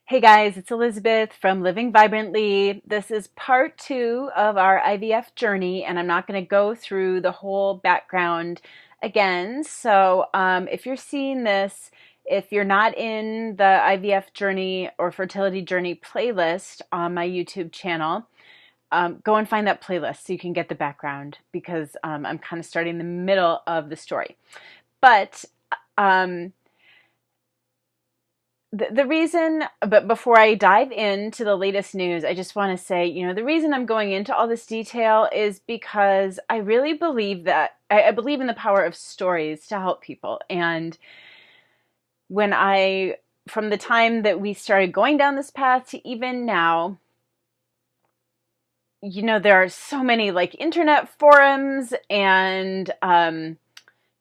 Hey guys, it's Elizabeth from Living Vibrantly. This is part 2 of our IVF journey, and I'm not going to go through the whole background again. So, if you're seeing this, if you're not in the IVF journey or fertility journey playlist on my YouTube channel, go and find that playlist so you can get the background because I'm kind of starting the middle of the story. But um, the reason, but before I dive into the latest news, I just want to say, the reason I'm going into all this detail is because I really believe that I believe in the power of stories to help people. And from the time that we started going down this path to even now, there are so many like internet forums and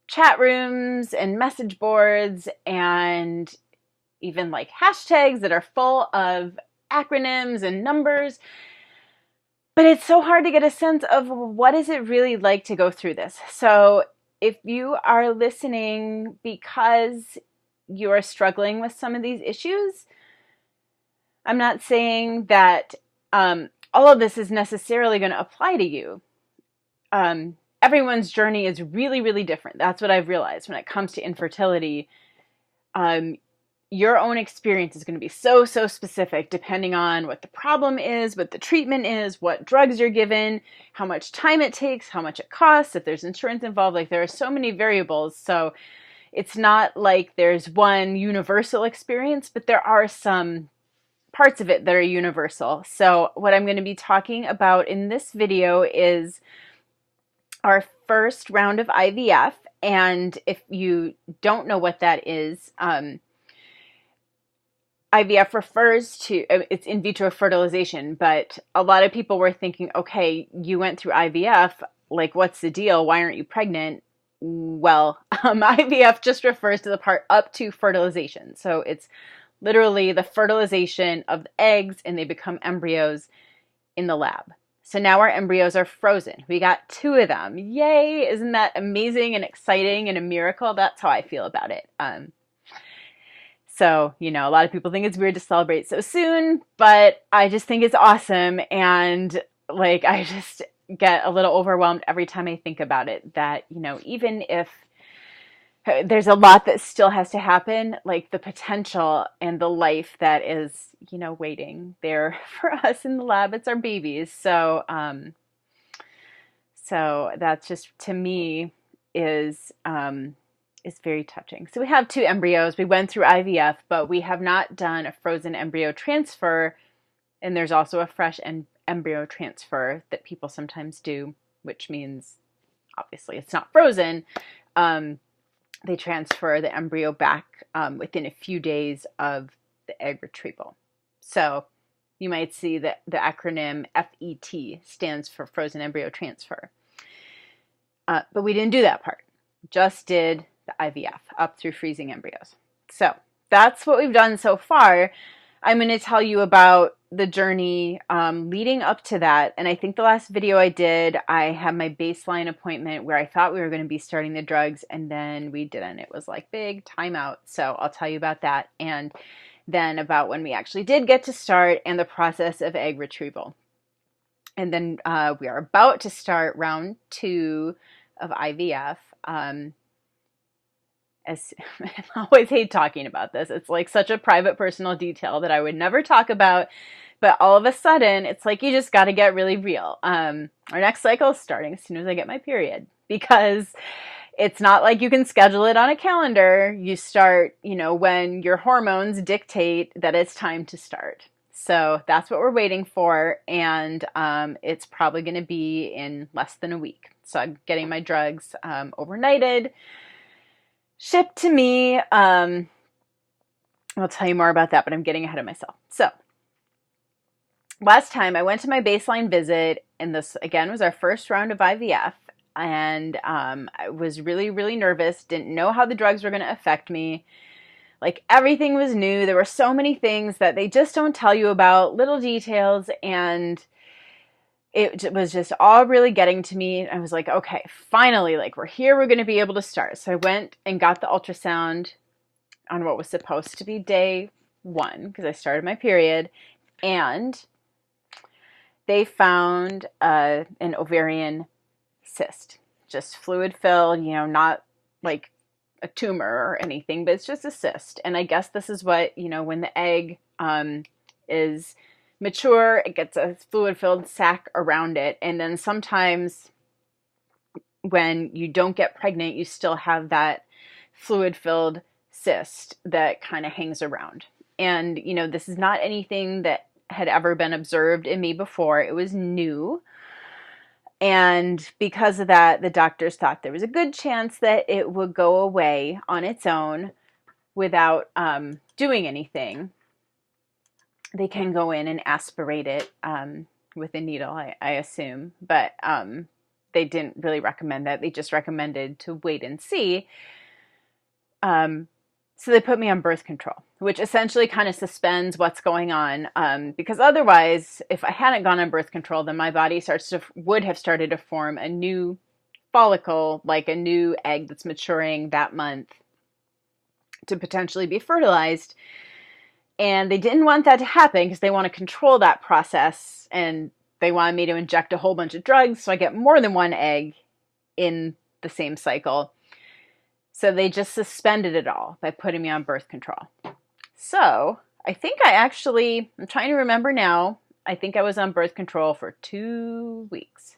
chat rooms and message boards and even like hashtags that are full of acronyms and numbers. But it's so hard to get a sense of what is it really like to go through this. So if you are listening because you are struggling with some of these issues, I'm not saying that all of this is necessarily going to apply to you. Everyone's journey is really, really different. That's what I've realized when it comes to infertility. Your own experience is going to be so specific depending on what the problem is, what the treatment is, what drugs you're given, how much time it takes, how much it costs, if there's insurance involved. Like there are so many variables. So it's not like there's one universal experience, but there are some parts of it that are universal. So what I'm going to be talking about in this video is our first round of IVF. And if you don't know what that is, IVF refers to, it's in vitro fertilization, but a lot of people were thinking, okay, you went through IVF, like what's the deal? Why aren't you pregnant? Well, IVF just refers to the part up to fertilization. So it's literally the fertilization of the eggs and they become embryos in the lab. So now our embryos are frozen. We got 2 of them. Yay! Isn't that amazing and exciting and a miracle? That's how I feel about it. So, a lot of people think it's weird to celebrate so soon, but I just think it's awesome. And like, I just get a little overwhelmed every time I think about it that, even if there's a lot that still has to happen, like the potential and the life that is, waiting there for us in the lab, it's our babies. So, so that's just, to me, is very touching. So we have 2 embryos. We went through IVF, but we have not done a frozen embryo transfer. And there's also a fresh embryo transfer that people sometimes do, which means obviously it's not frozen. They transfer the embryo back within a few days of the egg retrieval. So you might see that the acronym FET stands for frozen embryo transfer. But we didn't do that part. Just did the IVF up through freezing embryos. So that's what we've done so far. I'm going to tell you about the journey leading up to that. And I think the last video I did, I had my baseline appointment where I thought we were going to be starting the drugs and then we didn't. It was like big timeout. So I'll tell you about that. And then about when we actually did get to start and the process of egg retrieval. And then we are about to start round 2 of IVF. I always hate talking about this. It's like such a private, personal detail that I would never talk about. But all of a sudden, it's like you just got to get really real. Our next cycle is starting as soon as I get my period because it's not like you can schedule it on a calendar. You start, when your hormones dictate that it's time to start. So that's what we're waiting for. And it's probably going to be in less than a week. So I'm getting my drugs overnighted, shipped to me. I'll tell you more about that, but I'm getting ahead of myself. So last time I went to my baseline visit, and this again was our first round of IVF, and I was really, really nervous, didn't know how the drugs were going to affect me. Like everything was new. There were so many things that they just don't tell you about, little details, and it was just all really getting to me. I was like, okay, finally, like we're here, we're going to be able to start. So I went and got the ultrasound on what was supposed to be day one, because I started my period, and they found an ovarian cyst, just fluid filled, not like a tumor or anything, but it's just a cyst. And I guess this is what, when the egg is mature, it gets a fluid filled sac around it. And then sometimes when you don't get pregnant, you still have that fluid filled cyst that kind of hangs around. And, this is not anything that had ever been observed in me before. It was new. And because of that, the doctors thought there was a good chance that it would go away on its own without doing anything. They can go in and aspirate it with a needle, I assume. But they didn't really recommend that. They just recommended to wait and see. So they put me on birth control, which essentially kind of suspends what's going on. Because otherwise, if I hadn't gone on birth control, then my body would have started to form a new follicle, like a new egg that's maturing that month to potentially be fertilized. And they didn't want that to happen because they want to control that process. And they wanted me to inject a whole bunch of drugs so I get more than one egg in the same cycle. So they just suspended it all by putting me on birth control. So I think I'm trying to remember now, I think I was on birth control for 2 weeks.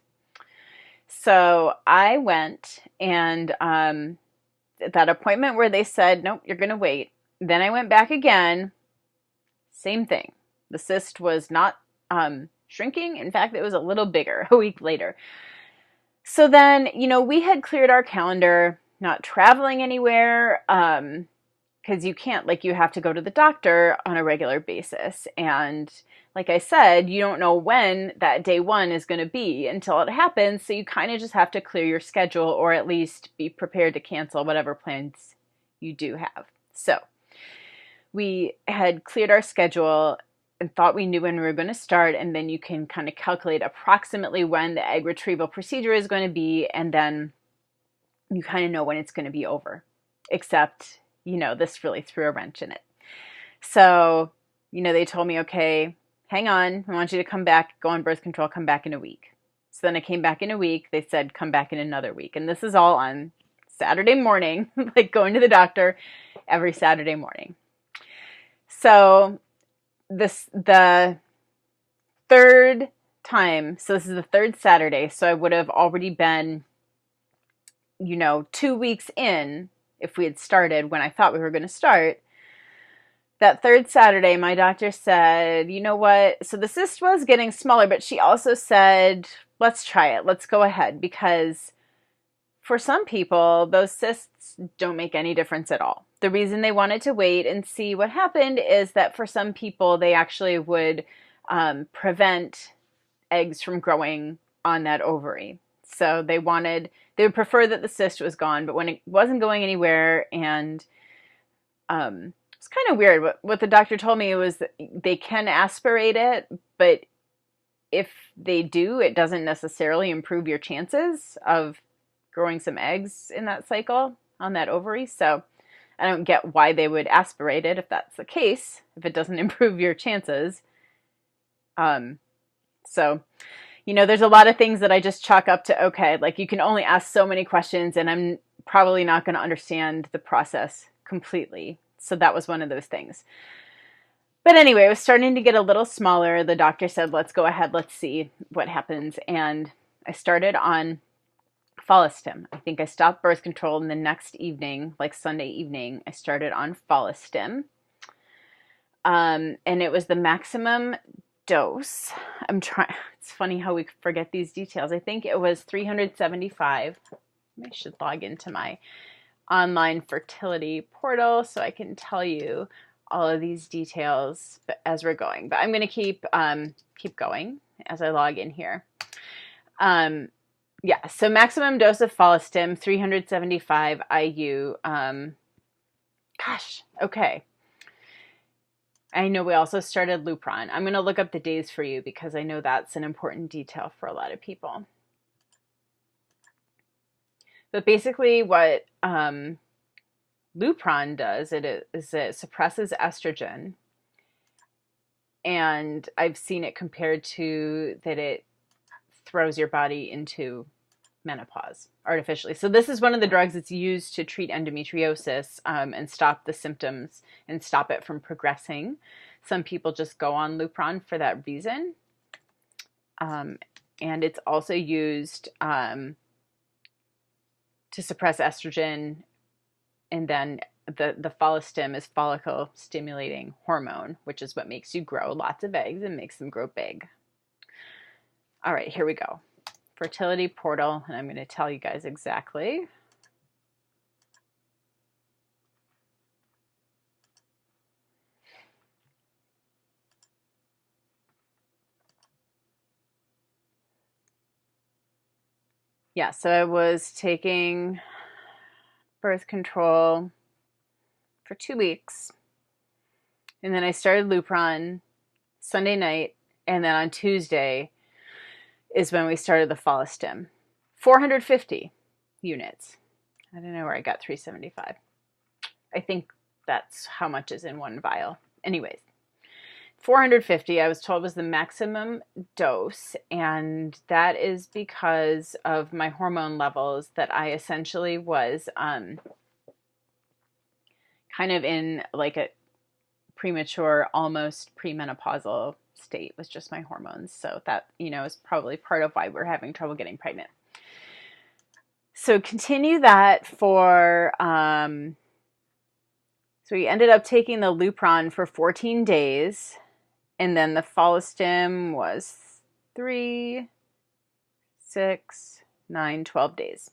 So I went and that appointment where they said, nope, you're going to wait. Then I went back again. Same thing. The cyst was not shrinking. In fact, it was a little bigger a week later. So then, we had cleared our calendar, not traveling anywhere, because you can't, you have to go to the doctor on a regular basis. And like I said, you don't know when that day one is going to be until it happens. So you kind of just have to clear your schedule, or at least be prepared to cancel whatever plans you do have. So we had cleared our schedule and thought we knew when we were going to start. And then you can kind of calculate approximately when the egg retrieval procedure is going to be. And then you kind of know when it's going to be over, except, this really threw a wrench in it. So, they told me, okay, hang on. I want you to come back, go on birth control, come back in a week. So then I came back in a week. They said, come back in another week. And this is all on Saturday morning, going to the doctor every Saturday morning. So the third time, so this is the third Saturday. So I would have already been 2 weeks in if we had started when I thought we were going to start. That third Saturday, my doctor said, you know what? So the cyst was getting smaller, but she also said, let's try it. Let's go ahead. Because for some people, those cysts don't make any difference at all. The reason they wanted to wait and see what happened is that for some people, they actually would prevent eggs from growing on that ovary. So they would prefer that the cyst was gone, but when it wasn't going anywhere, and it's kind of weird. What the doctor told me was that they can aspirate it, but if they do, it doesn't necessarily improve your chances of growing some eggs in that cycle on that ovary. So I don't get why they would aspirate it if that's the case, if it doesn't improve your chances. So there's a lot of things that I just chalk up to, okay, you can only ask so many questions, and I'm probably not going to understand the process completely. So that was one of those things. But anyway, it was starting to get a little smaller. The doctor said, let's go ahead, let's see what happens. And I started on Follistim. I think I stopped birth control, and the next evening, Sunday evening, I started on Follistim. And it was the maximum dose. It's funny how we forget these details. I think it was 375. I should log into my online fertility portal so I can tell you all of these details as we're going. But I'm going to keep going as I log in here. Yeah, so maximum dose of Follistim, 375 IU. Gosh, okay. I know we also started Lupron. I'm going to look up the days for you because I know that's an important detail for a lot of people. But basically what Lupron does, it suppresses estrogen. And I've seen it compared to that it throws your body into menopause artificially. So this is one of the drugs that's used to treat endometriosis and stop the symptoms and stop it from progressing. Some people just go on Lupron for that reason. And it's also used to suppress estrogen. And then the Follistim is follicle stimulating hormone, which is what makes you grow lots of eggs and makes them grow big. All right, here we go. Fertility portal, and I'm going to tell you guys exactly. Yeah, so I was taking birth control for 2 weeks, and then I started Lupron Sunday night, and then on Tuesday is when we started the Follistim. 450 units. I don't know where I got 375. I think that's how much is in one vial. Anyways, 450 I was told was the maximum dose, and that is because of my hormone levels, that I essentially was kind of in like a premature, almost premenopausal state with just my hormones. So that, is probably part of why we're having trouble getting pregnant. So continue that for, so we ended up taking the Lupron for 14 days. And then the Follistim was 3, 6, 9, 12 days.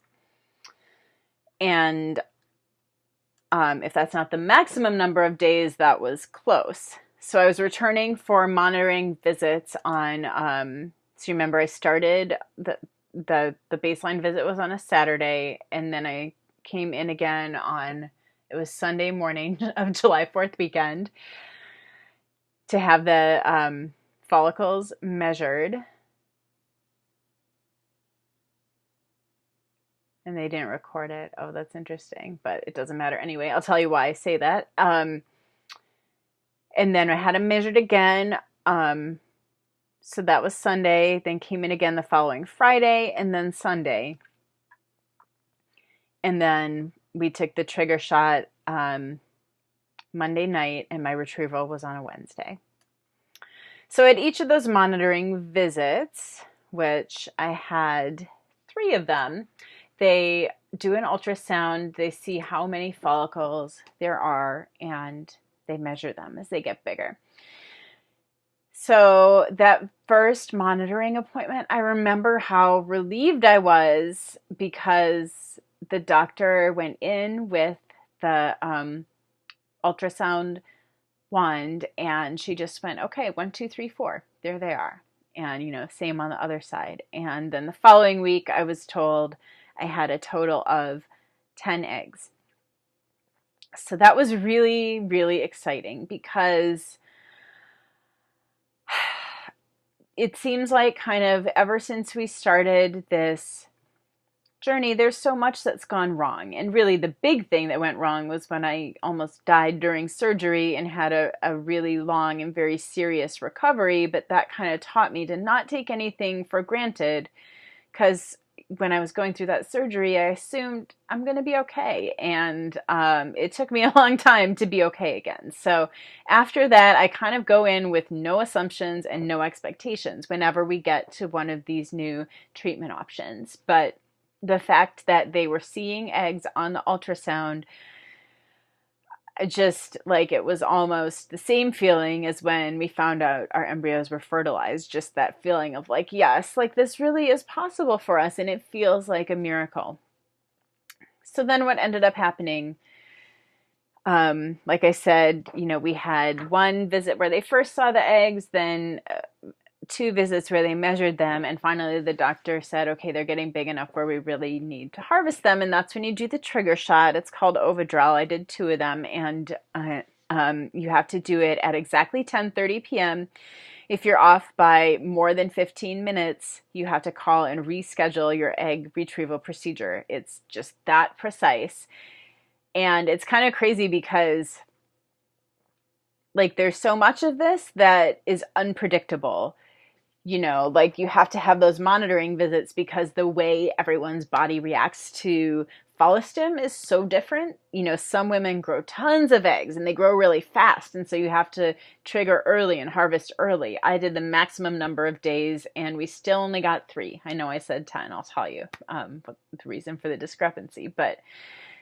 And if that's not the maximum number of days, that was close. So I was returning for monitoring visits on, so remember I started, the baseline visit was on a Saturday, and then I came in again on, it was Sunday morning of July 4th weekend to have the follicles measured. And they didn't record it. Oh, that's interesting, but it doesn't matter anyway. I'll tell you why I say that. And then I had them measured again. So that was Sunday, then came in again the following Friday, and then Sunday. And then we took the trigger shot Monday night, and my retrieval was on a Wednesday. So at each of those monitoring visits, which I had 3 of them, they do an ultrasound, they see how many follicles there are, and they measure them as they get bigger. So that first monitoring appointment, I remember how relieved I was because the doctor went in with the ultrasound wand, and she just went, okay, 1, 2, 3, 4, there they are. And, same on the other side. And then the following week, I was told I had a total of 10 eggs. So that was really, really exciting because it seems like kind of ever since we started this journey, there's so much that's gone wrong. And really the big thing that went wrong was when I almost died during surgery and had a really long and very serious recovery. But that kind of taught me to not take anything for granted, because when I was going through that surgery, I assumed I'm going to be okay. And it took me a long time to be okay again. So after that, I kind of go in with no assumptions and no expectations whenever we get to one of these new treatment options. But the fact that they were seeing eggs on the ultrasound, just like it was almost the same feeling as when we found out our embryos were fertilized. Just that feeling of like, yes, like this really is possible for us, and it feels like a miracle. So then what ended up happening, like I said, we had 1 visit where they first saw the eggs, then 2 visits where they measured them, and finally the doctor said, okay, they're getting big enough where we really need to harvest them, and that's when you do the trigger shot. It's called Ovidrel. I did 2 of them, and you have to do it at exactly 10:30 p.m. If you're off by more than 15 minutes, you have to call and reschedule your egg retrieval procedure. It's just that precise. And it's kind of crazy because like there's so much of this that is unpredictable. Like you have to have those monitoring visits because the way everyone's body reacts to Follistim is so different. Some women grow tons of eggs and they grow really fast. And so you have to trigger early and harvest early. I did the maximum number of days and we still only got 3. I know I said 10, I'll tell you what the reason for the discrepancy. But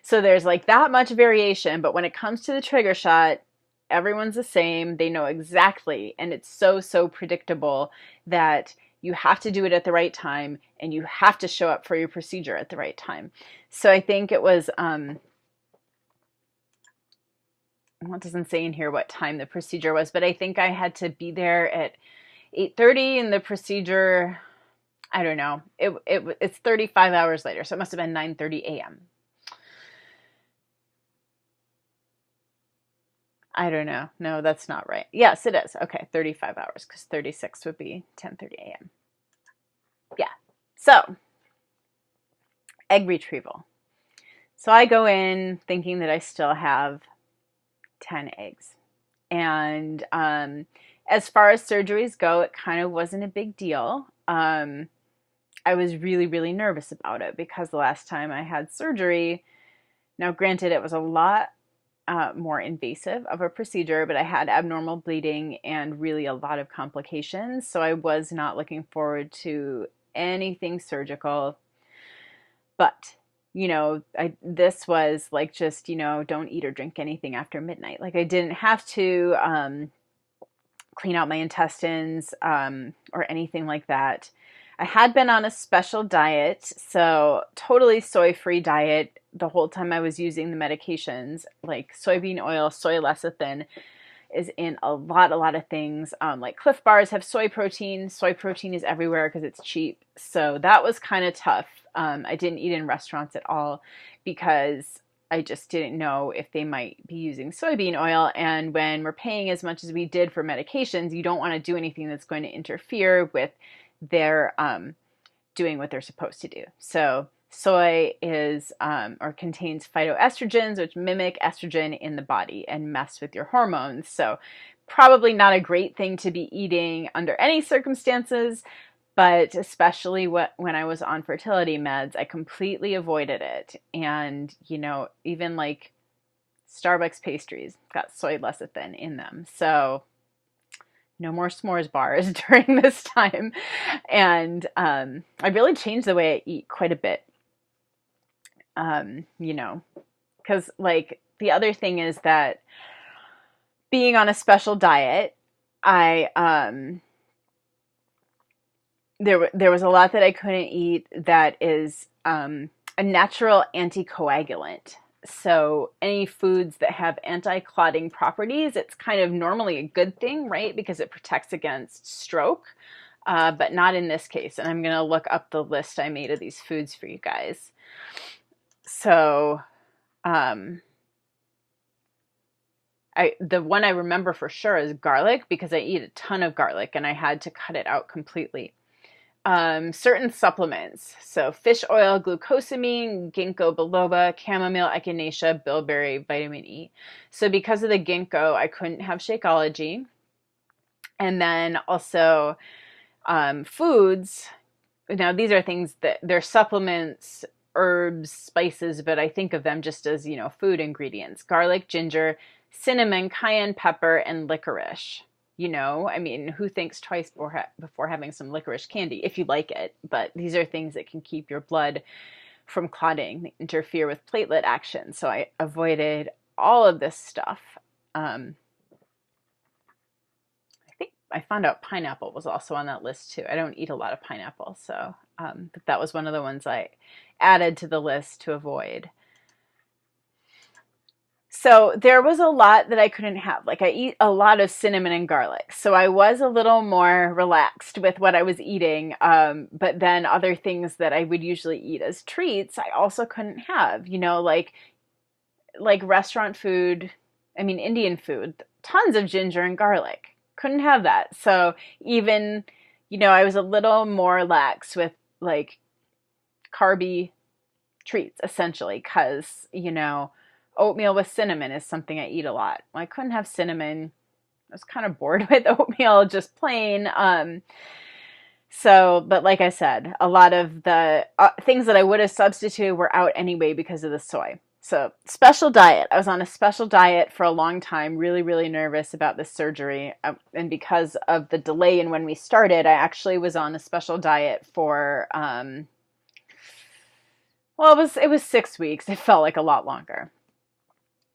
so there's like that much variation. But when it comes to the trigger shot, everyone's the same. They know exactly. And it's so, so predictable that you have to do it at the right time and you have to show up for your procedure at the right time. So I think it was, well, it doesn't say in here what time the procedure was, but I think I had to be there at 8:30 and the procedure, I don't know, it's 35 hours later. So it must have been 9:30 a.m. I don't know. No, that's not right. Yes, it is. Okay, 35 hours because 36 would be 10:30 a.m. Yeah. So, egg retrieval. So I go in thinking that I still have 10 eggs. And as far as surgeries go, it kind of wasn't a big deal. I was really, really nervous about it because the last time I had surgery, now granted, it was a lot more invasive of a procedure, but I had abnormal bleeding and really a lot of complications. So I was not looking forward to anything surgical. But, this was like just, don't eat or drink anything after midnight. Like I didn't have to clean out my intestines or anything like that. I had been on a special diet, so totally soy-free diet the whole time I was using the medications, like soybean oil, soy lecithin is in a lot of things. Like Cliff Bars have soy protein. Soy protein is everywhere because it's cheap. So that was kind of tough. I didn't eat in restaurants at all because I just didn't know if they might be using soybean oil. And when we're paying as much as we did for medications, you don't want to do anything that's going to interfere with their doing what they're supposed to do. So soy is or contains phytoestrogens, which mimic estrogen in the body and mess with your hormones. So probably not a great thing to be eating under any circumstances, but especially when I was on fertility meds, I completely avoided it. And, even like Starbucks pastries got soy lecithin in them. So no more s'mores bars during this time. And I really changed the way I eat quite a bit. Because like the other thing is that being on a special diet, I there was a lot that I couldn't eat that is a natural anticoagulant. So any foods that have anti-clotting properties, it's kind of normally a good thing, right? Because it protects against stroke, but not in this case. And I'm going to look up the list I made of these foods for you guys. So the one I remember for sure is garlic because I eat a ton of garlic and I had to cut it out completely. Certain supplements. So fish oil, glucosamine, ginkgo biloba, chamomile, echinacea, bilberry, vitamin E. So because of the ginkgo, I couldn't have Shakeology. And then also foods. Now these are things that they're supplements, herbs, spices, but I think of them just as, food ingredients. Garlic, ginger, cinnamon, cayenne pepper, and licorice. Who thinks twice before having some licorice candy if you like it? But these are things that can keep your blood from clotting, interfere with platelet action. So I avoided all of this stuff. I think I found out pineapple was also on that list too. I don't eat a lot of pineapple, so but that was one of the ones I added to the list to avoid. So there was a lot that I couldn't have. Like I eat a lot of cinnamon and garlic. So I was a little more relaxed with what I was eating. But then other things that I would usually eat as treats, I also couldn't have, like restaurant food, Indian food, tons of ginger and garlic. Couldn't have that. So even, I was a little more lax with like carby treats essentially because, oatmeal with cinnamon is something I eat a lot. Well, I couldn't have cinnamon. I was kind of bored with oatmeal, just plain. So, but like I said, a lot of the things that I would have substituted were out anyway because of the soy. So, special diet. I was on a special diet for a long time, really, really nervous about this surgery. And because of the delay in when we started, I actually was on a special diet for, well, it was 6 weeks. It felt like a lot longer.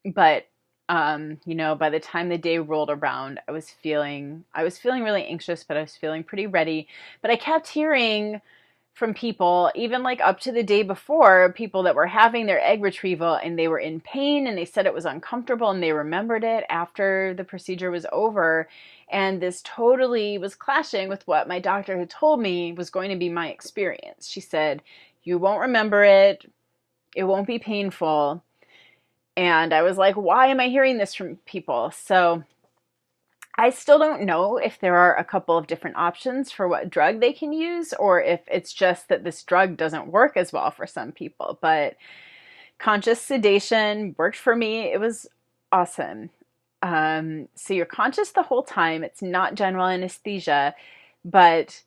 But by the time the day rolled around, I was feeling really anxious, but I was feeling pretty ready. But I kept hearing from people, even like up to the day before, people that were having their egg retrieval and they were in pain and they said it was uncomfortable and they remembered it after the procedure was over. And this totally was clashing with what my doctor had told me was going to be my experience. She said, "You won't remember it. It won't be painful." And I was like, why am I hearing this from people? So I still don't know if there are a couple of different options for what drug they can use, or if it's just that this drug doesn't work as well for some people. But conscious sedation worked for me. It was awesome. So you're conscious the whole time. It's not general anesthesia, but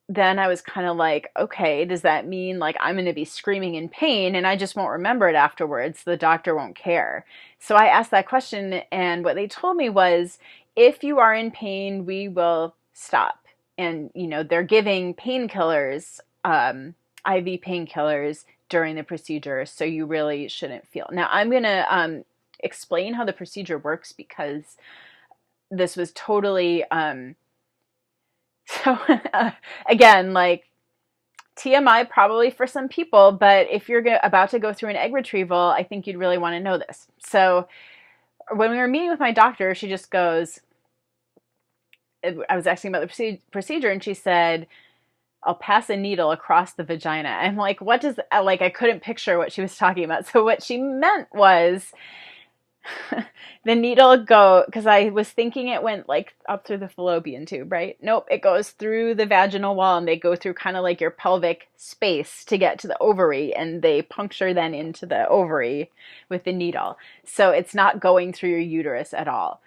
then I was kind of like, okay, does that mean like I'm going to be screaming in pain and I just won't remember it afterwards? The doctor won't care. So I asked that question, and what they told me was, if you are in pain, we will stop. And, they're giving painkillers, IV painkillers during the procedure, so you really shouldn't feel. Now, I'm going to explain how the procedure works, because this was totally... So again, like TMI probably for some people, but if you're about to go through an egg retrieval, I think you'd really want to know this. So when we were meeting with my doctor, she just goes, I was asking about the procedure, and she said, "I'll pass a needle across the vagina." I'm like, what does, like, I couldn't picture what she was talking about. So what she meant was, the needle because I was thinking it went like up through the fallopian tube, right? Nope, it goes through the vaginal wall, and they go through kind of like your pelvic space to get to the ovary, and they puncture then into the ovary with the needle. So it's not going through your uterus at all.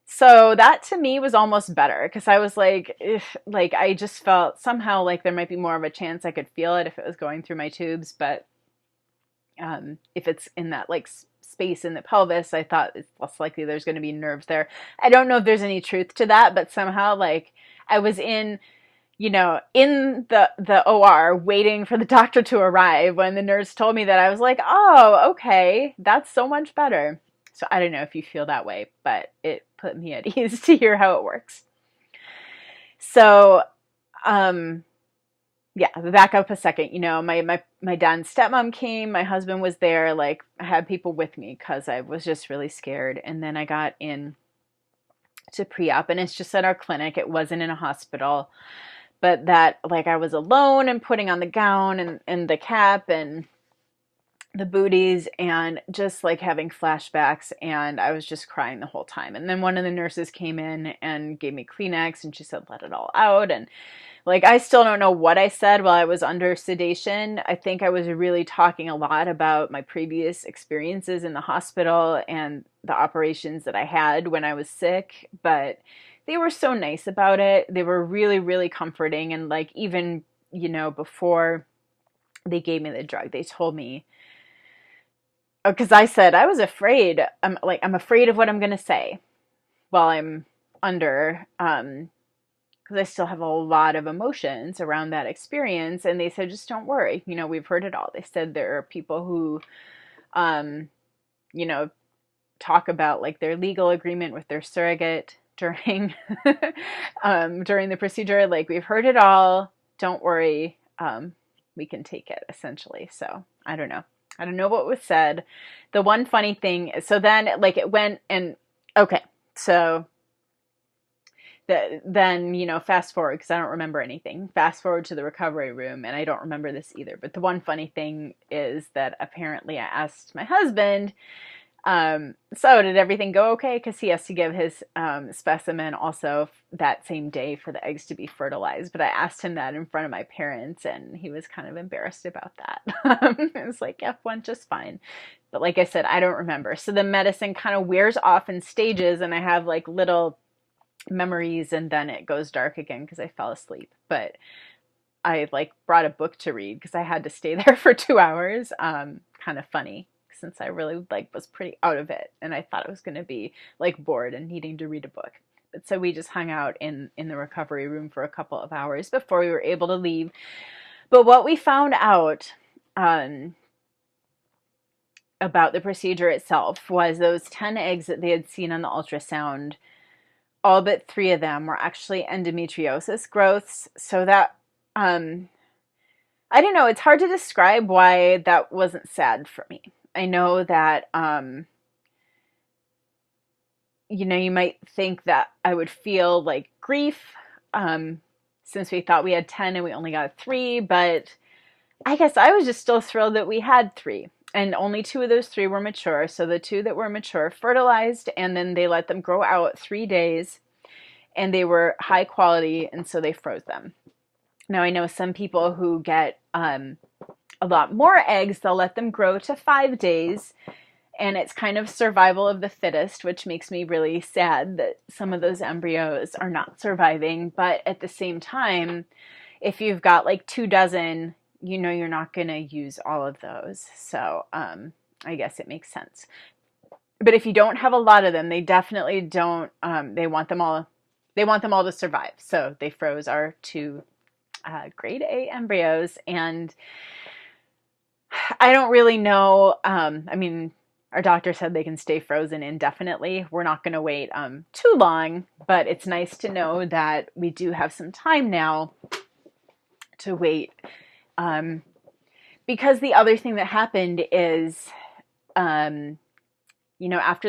So that to me was almost better, because I was like, like I just felt somehow like there might be more of a chance I could feel it if it was going through my tubes, but if it's in that like space in the pelvis, I thought it's less likely there's going to be nerves there. I don't know if there's any truth to that, but somehow like I was in the OR waiting for the doctor to arrive when the nurse told me that. I was like, oh, okay, that's so much better. So I don't know if you feel that way, but it put me at ease to hear how it works. So, yeah, back up a second. My dad and stepmom came. My husband was there. Like, I had people with me because I was just really scared. And then I got in to pre-op, and it's just at our clinic. It wasn't in a hospital, but that like I was alone and putting on the gown and the cap and the booties, and just like having flashbacks, and I was just crying the whole time. And then one of the nurses came in and gave me Kleenex, and she said, let it all out. And like, I still don't know what I said while I was under sedation. I think I was really talking a lot about my previous experiences in the hospital and the operations that I had when I was sick, but they were so nice about it. They were really, really comforting. And like, even, before they gave me the drug, they told me, because I said I was afraid. I'm afraid of what I'm going to say while I'm under, because I still have a lot of emotions around that experience. And they said, just don't worry. We've heard it all. They said there are people who, talk about like their legal agreement with their surrogate during, during the procedure. Like, we've heard it all. Don't worry. We can take it, essentially. So I don't know. I don't know what was said. The one funny thing is, so then like it went and, okay, so then, fast forward, because I don't remember anything. Fast forward to the recovery room, and I don't remember this either. But the one funny thing is that apparently I asked my husband, So did everything go okay? Because he has to give his specimen also that same day for the eggs to be fertilized. But I asked him that in front of my parents, and he was kind of embarrassed about that. It was like, F went just fine. But like I said, I don't remember. So the medicine kind of wears off in stages, and I have like little memories, and then it goes dark again because I fell asleep. But I like brought a book to read because I had to stay there for 2 hours. Kind of funny since I really like was pretty out of it, and I thought I was going to be like bored and needing to read a book. But so we just hung out in the recovery room for a couple of hours before we were able to leave. But what we found out about the procedure itself was those 10 eggs that they had seen on the ultrasound, all but 3 of them were actually endometriosis growths. So that I don't know, it's hard to describe why that wasn't sad for me. I know that, you might think that I would feel like grief, since we thought we had 10 and we only got 3, but I guess I was just still thrilled that we had 3. And only 2 of those 3 were mature. So the 2 that were mature fertilized, and then they let them grow out 3 days, and they were high quality, and so they froze them. Now, I know some people who get a lot more eggs, they'll let them grow to 5 days, and it's kind of survival of the fittest, which makes me really sad that some of those embryos are not surviving. But at the same time, if you've got like 2 dozen, you're not going to use all of those. So I guess it makes sense. But if you don't have a lot of them, they definitely don't, they want them all to survive. So they froze our 2 grade A embryos, and I don't really know. I mean, our doctor said they can stay frozen indefinitely. We're not going to wait too long, but it's nice to know that we do have some time now to wait. Because the other thing that happened is, after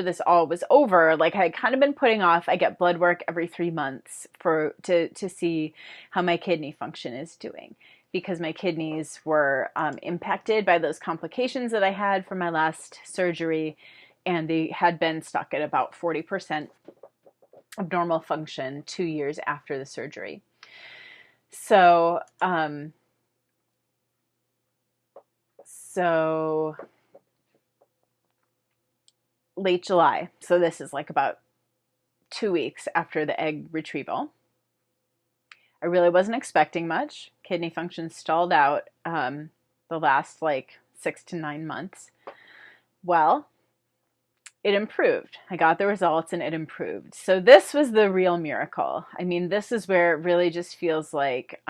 this all was over, like I had kind of been putting off, I get blood work every 3 months to see how my kidney function is doing, because my kidneys were impacted by those complications that I had from my last surgery, and they had been stuck at about 40% of normal function 2 years after the surgery. So, late July. So this is like about 2 weeks after the egg retrieval. I really wasn't expecting much. Kidney function stalled out the last like 6 to 9 months. Well, it improved. I got the results and it improved. So this was the real miracle. I mean, this is where it really just feels like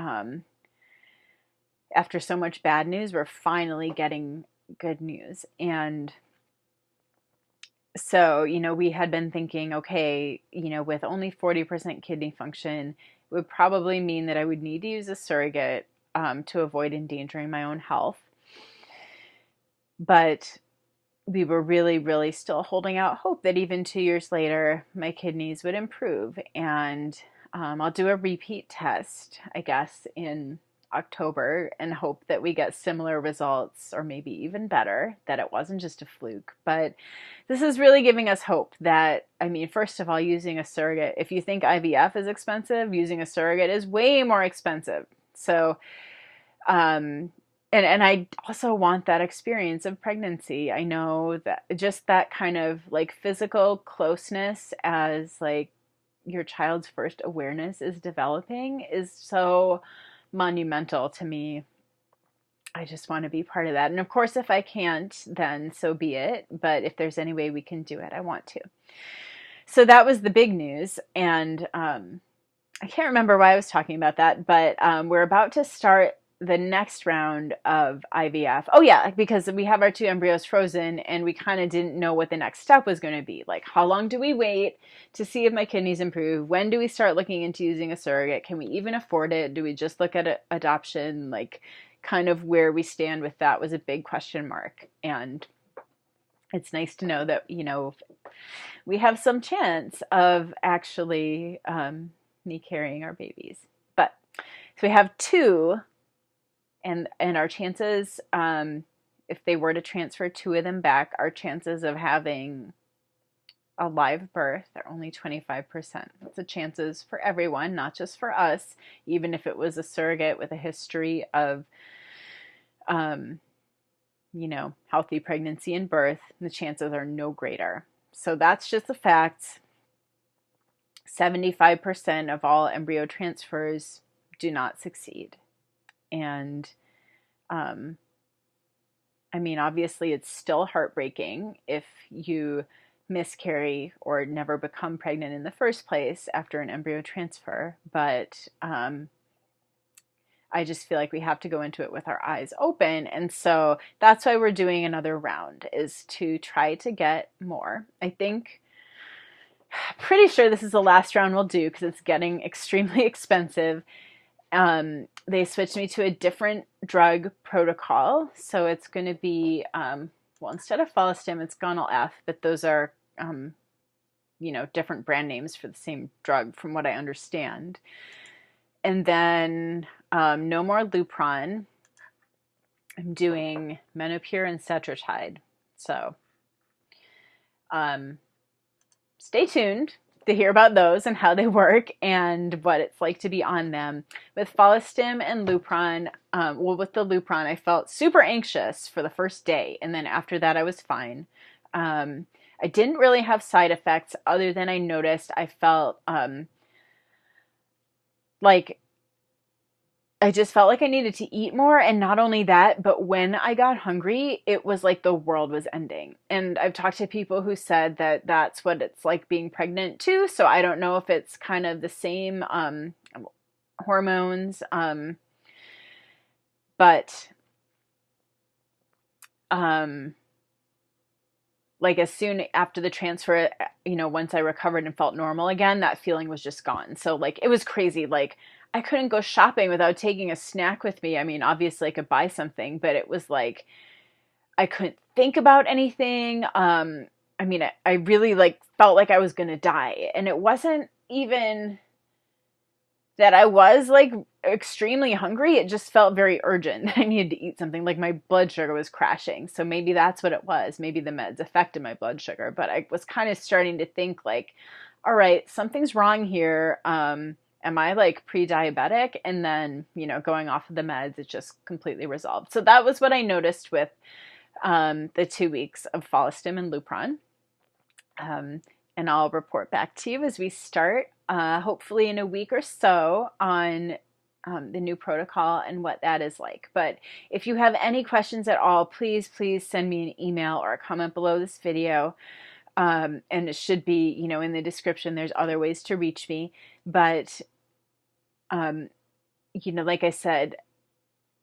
after so much bad news, we're finally getting good news. And so, we had been thinking, okay, with only 40% kidney function, it would probably mean that I would need to use a surrogate to avoid endangering my own health. But we were really, really still holding out hope that even 2 years later, my kidneys would improve. And I'll do a repeat test, I guess, in October, and hope that we get similar results, or maybe even better, that it wasn't just a fluke. But this is really giving us hope that, I mean, first of all, using a surrogate, if you think IVF is expensive, using a surrogate is way more expensive. So, and I also want that experience of pregnancy. I know that just that kind of like physical closeness as like your child's first awareness is developing is so monumental to me. I just want to be part of that. And of course, if I can't, then so be it. But if there's any way we can do it, I want to. So that was the big news. And I can't remember why I was talking about that, but we're about to start the next round of IVF. Oh yeah, because we have our 2 embryos frozen, and we kind of didn't know what the next step was going to be. Like, how long do we wait to see if my kidneys improve? When do we start looking into using a surrogate? Can we even afford it? Do we just look at adoption? Like, kind of where we stand with that was a big question mark. And it's nice to know that, we have some chance of actually me carrying our babies. But so we have 2. And our chances, if they were to transfer 2 of them back, our chances of having a live birth are only 25%. That's the chances for everyone, not just for us. Even if it was a surrogate with a history of, healthy pregnancy and birth, the chances are no greater. So that's just a fact. 75% of all embryo transfers do not succeed. And, obviously it's still heartbreaking if you miscarry or never become pregnant in the first place after an embryo transfer. But I just feel like we have to go into it with our eyes open. And so that's why we're doing another round, is to try to get more. Pretty sure this is the last round we'll do because it's getting extremely expensive. They switched me to a different drug protocol. So it's going to be, instead of Follistim, it's Gonal-F, but those are, different brand names for the same drug from what I understand. And then no more Lupron. I'm doing Menopur and Cetrotide. So stay tuned to hear about those and how they work and what it's like to be on them. With Follistim and Lupron, with the Lupron, I felt super anxious for the first day. And then after that, I was fine. I didn't really have side effects other than I noticed I felt I just felt like I needed to eat more. And not only that, but when I got hungry, it was like the world was ending. And I've talked to people who said that that's what it's like being pregnant too. So I don't know if it's kind of the same hormones. But as soon after the transfer, once I recovered and felt normal again, that feeling was just gone. So it was crazy. I couldn't go shopping without taking a snack with me. Obviously I could buy something, but it was I couldn't think about anything. I really felt like I was going to die. And it wasn't even that I was extremely hungry. It just felt very urgent. I needed to eat something. My blood sugar was crashing. So maybe that's what it was. Maybe the meds affected my blood sugar, but I was kind of starting to think all right, something's wrong here. Am I pre-diabetic? And then, going off of the meds, it just completely resolved. So that was what I noticed with the 2 weeks of Follistim and Lupron. And I'll report back to you as we start, hopefully in a week or so, on the new protocol and what that is like. But if you have any questions at all, please send me an email or a comment below this video. And it should be, in the description, there's other ways to reach me. But, like I said,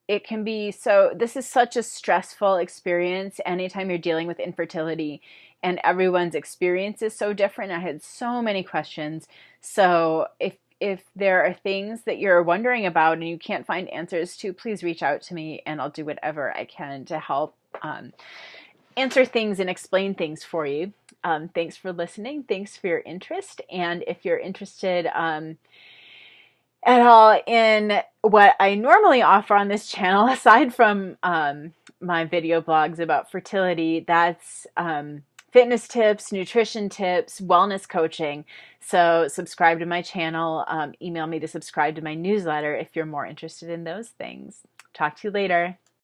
it can be this is such a stressful experience anytime you're dealing with infertility, and everyone's experience is so different. I had so many questions. So if there are things that you're wondering about and you can't find answers to, please reach out to me and I'll do whatever I can to help answer things and explain things for you. Thanks for listening. Thanks for your interest. And if you're interested at all in what I normally offer on this channel, aside from my video blogs about fertility, that's fitness tips, nutrition tips, wellness coaching. So subscribe to my channel. Email me to subscribe to my newsletter if you're more interested in those things. Talk to you later.